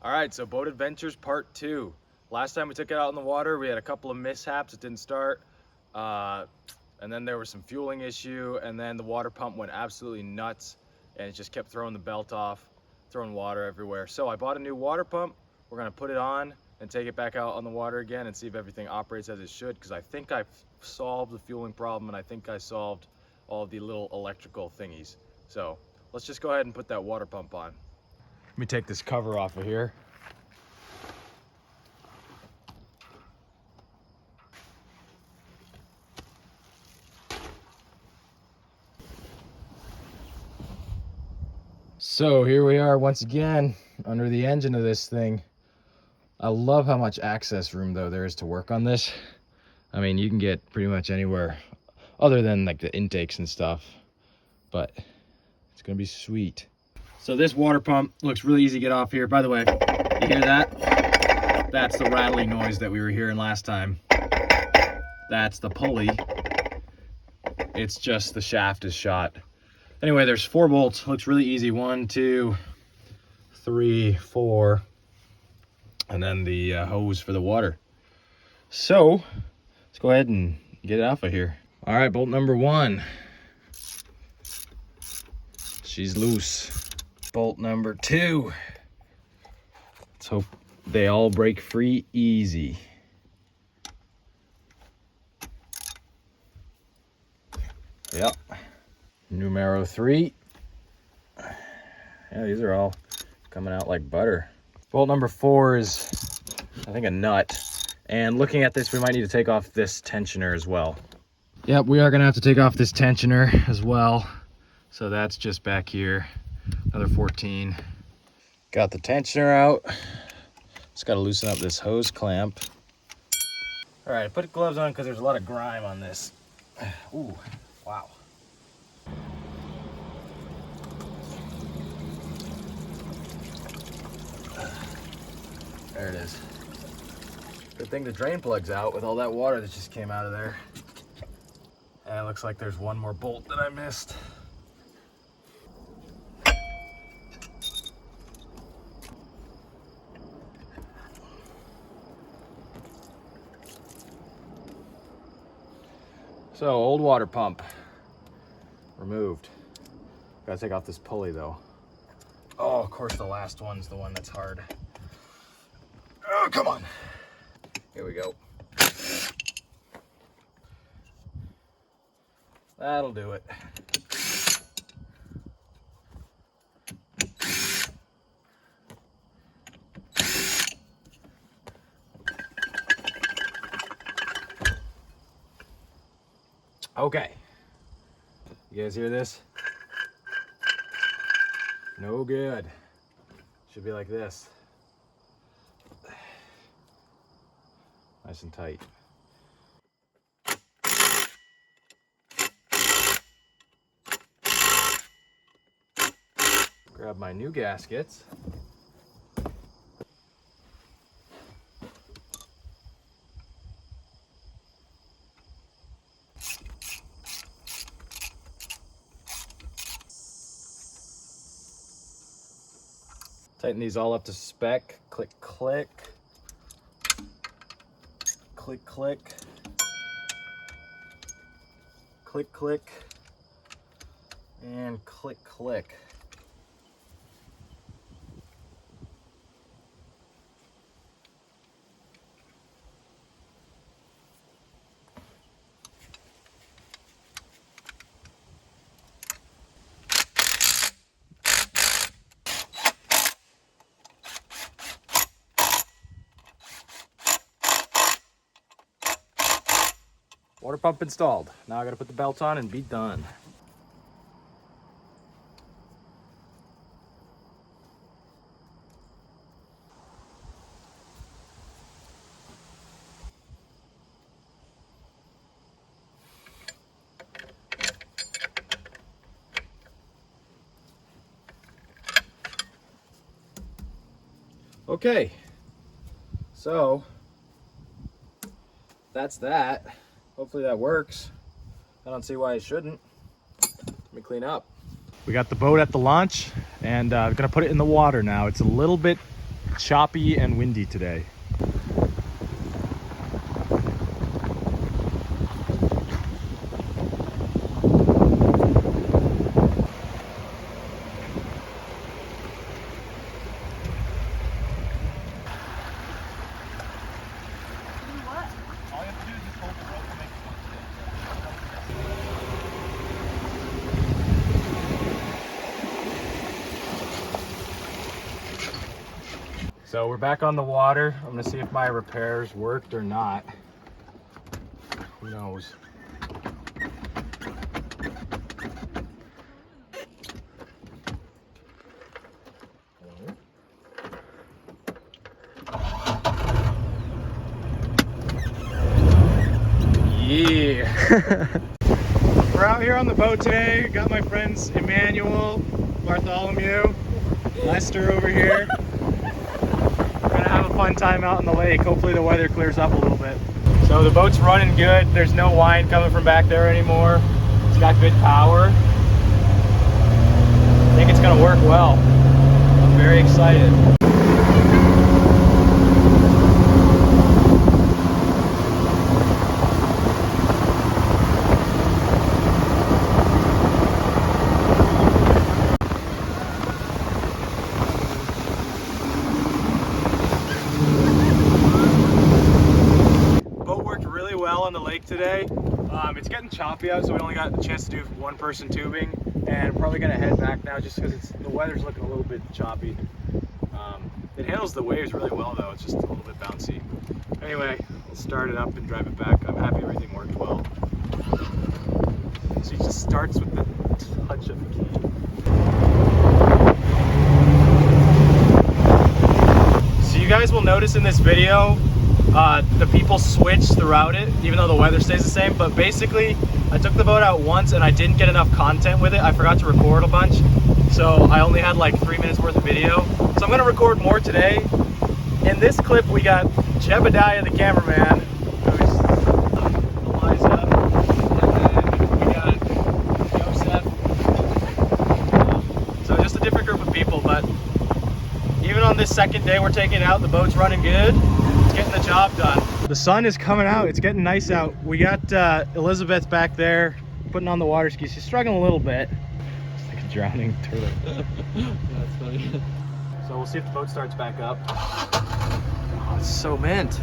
All right, so boat adventures part 2. Last time we took it out in the water, we had a couple of mishaps. It didn't start, and then there was some fueling issue, and then the water pump went absolutely nuts, and it just kept throwing the belt off, throwing water everywhere. So I bought a new water pump. We're gonna put it on and take it back out on the water again and see if everything operates as it should, because I think I've solved the fueling problem, and I think I solved all of the little electrical thingies. So let's just go ahead and put that water pump on. Let me take this cover off of here. So here we are once again under the engine of this thing. I love how much access room though there is to work on this. I mean, you can get pretty much anywhere other than like the intakes and stuff, but it's gonna be sweet. So this water pump looks really easy to get off here. By the way, you hear that? That's the rattling noise that we were hearing last time. That's the pulley. It's just the shaft is shot. Anyway, there's 4 bolts. Looks really easy. 1, 2, 3, 4. And then the hose for the water. So let's go ahead and get it off of here. All right, bolt number 1. She's loose. Bolt number 2. Let's hope they all break free easy. Yep. Numero 3. Yeah, these are all coming out like butter. Bolt number 4 is, I think, a nut. And looking at this, we might need to take off this tensioner as well. Yep, we are gonna have to take off this tensioner as well. So that's just back here, another 14. Got the tensioner out. Just gotta loosen up this hose clamp. All right, put gloves on because there's a lot of grime on this. Ooh, wow. There it is. Good thing the drain plug's out with all that water that just came out of there. And it looks like there's one more bolt that I missed. So, old water pump removed. Gotta take off this pulley though. Oh, of course the last one's the one that's hard. Oh, come on. Here we go. That'll do it. Okay. You guys hear this? No good. Should be like this. Nice and tight. Grab my new gaskets. Tighten these all up to spec. Click, click. Click, click. Click, click. And click, click. Water pump installed. Now I gotta put the belt on and be done. Okay, so that's that. Hopefully that works. I don't see why it shouldn't. Let me clean up. We got the boat at the launch and I'm gonna put it in the water now. It's a little bit choppy and windy today. So we're back on the water. I'm gonna see if my repairs worked or not. Who knows? Yeah. We're out here on the boat today. Got my friends Emmanuel, Bartholomew, Lester over here. Have a fun time out in the lake. Hopefully the weather clears up a little bit. So the boat's running good. There's no wind coming from back there anymore. It's got good power. I think it's gonna work well. I'm very excited. On the lake today. It's getting choppy out, so we only got a chance to do one person tubing, and I'm probably gonna head back now just because the weather's looking a little bit choppy. It handles the waves really well though, it's just a little bit bouncy. Anyway, we'll start it up and drive it back. I'm happy everything worked well. So it just starts with the touch of the key. So you guys will notice in this video the people switch throughout it, even though the weather stays the same. But basically, I took the boat out once and I didn't get enough content with it. I forgot to record a bunch, so I only had like 3 minutes worth of video. So I'm gonna record more today. In this clip, we got Jebediah, the cameraman, who's Eliza, and then we got Joseph. So just a different group of people, but even on this second day we're taking it out, the boat's running good. Getting the job done. The sun is coming out. It's getting nice out. We got Elizabeth back there putting on the water skis. She's struggling a little bit. It's like a drowning turtle. Yeah, that's funny. So we'll see if the boat starts back up. Oh, it's so mint.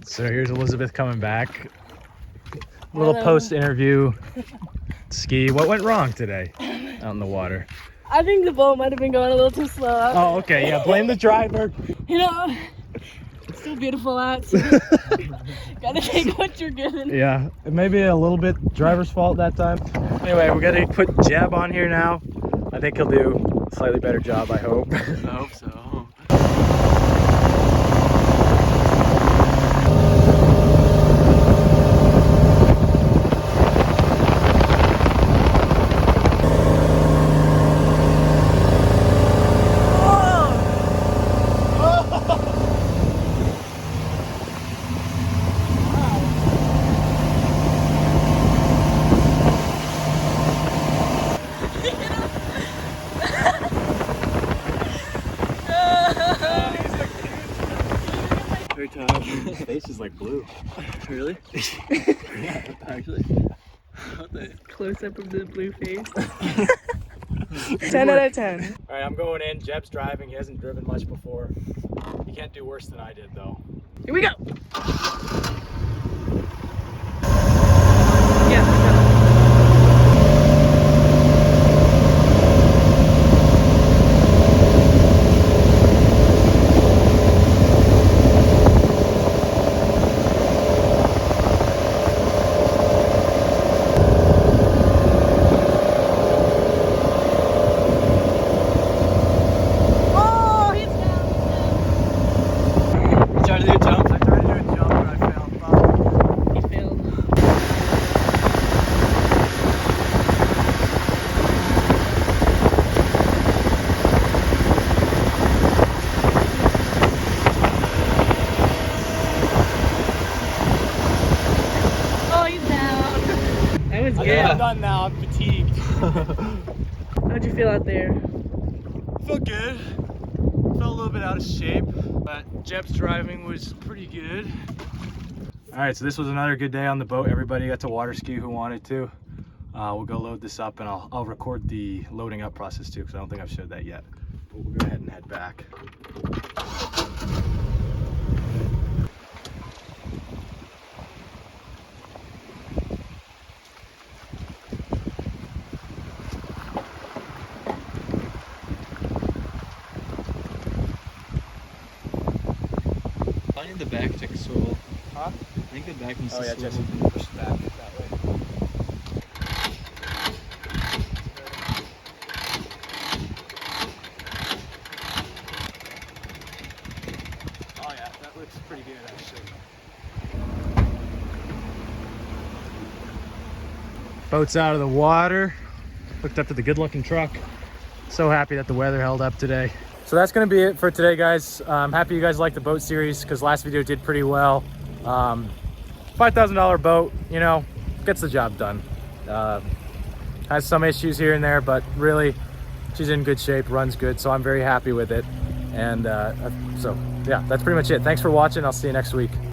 So here's Elizabeth coming back. A little post-interview ski. What went wrong today out in the water? I think the boat might have been going a little too slow out. Oh, okay. Yeah, blame the driver. You know, it's still beautiful out, so gotta take what you're given. Yeah, maybe a little bit driver's fault that time. Anyway, we gotta put Jeb on here now. I think he'll do a slightly better job, I hope. I hope so. Very tired. His face is like blue. Really? Yeah, Actually? What the? Close up of the blue face. 10 out of 10. All right, I'm going in. Jeb's driving. He hasn't driven much before. He can't do worse than I did, though. Here we go. Yeah. Trying to do a jump? I tried to do a jump. Yeah. I'm done now. I'm fatigued. How'd you feel out there? Felt good. Felt a little bit out of shape, but Jeb's driving was pretty good. All right, so this was another good day on the boat. Everybody got to water ski who wanted to. We'll go load this up, and I'll record the loading up process too, because I don't think I've showed that yet. But we'll go ahead and head back. I think the back took a swivel. Huh? I think the back needs Oh to yeah, swivel. Jesse can push it back that way. Oh yeah, that looks pretty good actually. Boat's out of the water. Hooked up to the good-looking truck. So happy that the weather held up today. So that's gonna be it for today, guys. I'm happy you guys liked the boat series because last video did pretty well. $5,000 boat, you know, gets the job done. Has some issues here and there, but really she's in good shape, runs good, so I'm very happy with it. And so yeah, that's pretty much it. Thanks for watching. I'll see you next week.